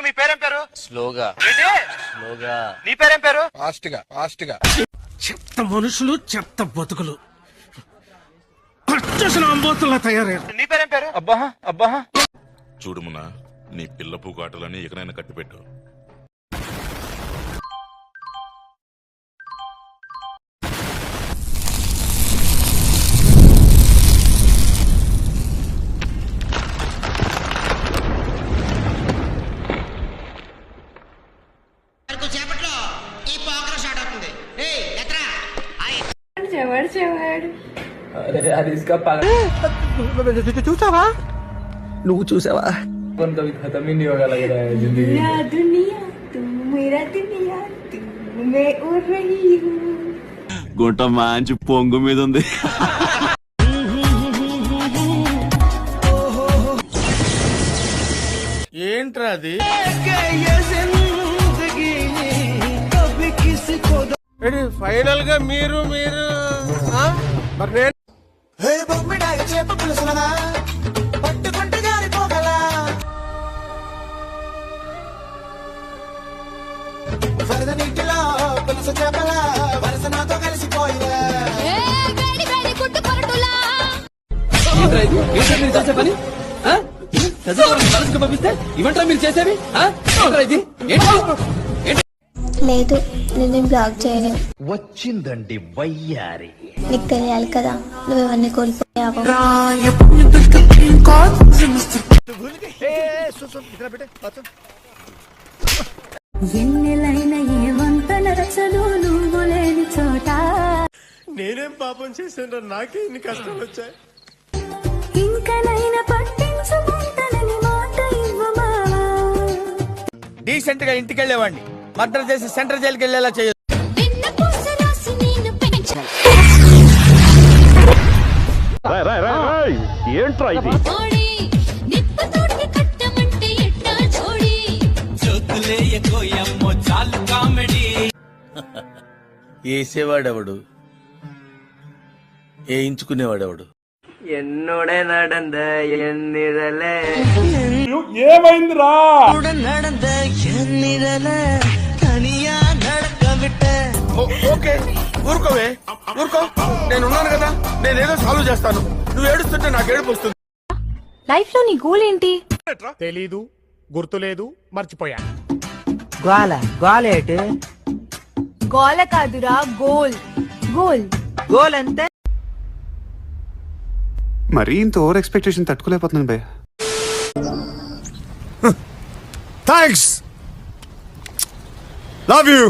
మీ పేరేం పేరు? స్లోగా. ఏంటి? స్లోగా. నీ పేరేం పేరు? ఫాస్ట్ గా. చెత్త మనుషులు, చెత్త బతుకులు, పచ్చసిన అంబోతుల్లా తయారయ్యారు. నీ పేరేం పేరు? అబ్బా చూడుమునా, నీ పిల్ల పూకాటలని ఎకనైనా కట్టిపెట్టు. చూసావా? నువ్వు చూసావా? గుంట మంచి పొంగు మీద ఉంది. ఏంట్రా అది? ఫైనల్ గా మీరు మరి నేను చేసే పని పంపిస్తే ఇవంటా మీరు చేసేవి? లేదు, నేను బ్లాక్ చేయను. వచ్చిందండి వయ్యారి. నీకు తెలియాలి కదా, నువ్వు ఇవన్నీ కోల్పోయావు. నేనేం పాపం చేశాను? నాకే ఇన్ని కష్టాలు వచ్చాయి. డీసెంట్ గా ఇంటికి వెళ్ళేవాడిని మర్డర్ చేసి సెంట్రల్ జైలుకి వెళ్ళేలా చేయొచ్చు. ఏంట్రా ఇది? వేసేవాడెవడు, వేయించుకునేవాడెవడు? ఎన్నోడే నడంద ఎన్నిరలే ఏమైందిరా? நடந்த எண்ணிரல தனியா நடக்க விட்ட. ఓకే, ఊరుకోవే, ఊరుకో. నేనున్నాను కదా, నేనేదో సాల్వ్ చేస్తాను. నువ్వు ఏడుస్తుంటే నాకు ఏడుపు వస్తుంది. లైఫ్ లో నీ గోల్ ఏంటి? తెలీదు, గుర్తులేదు, మర్చిపోయా. గోలేటు గోల కాదురా, గోల్. గోల్ గోల్ అంతే. మరీ ఇంత ఓవర్ ఎక్స్పెక్టేషన్ తట్టుకోలేకపోతున్నాను భయ్య. Thanks, love you.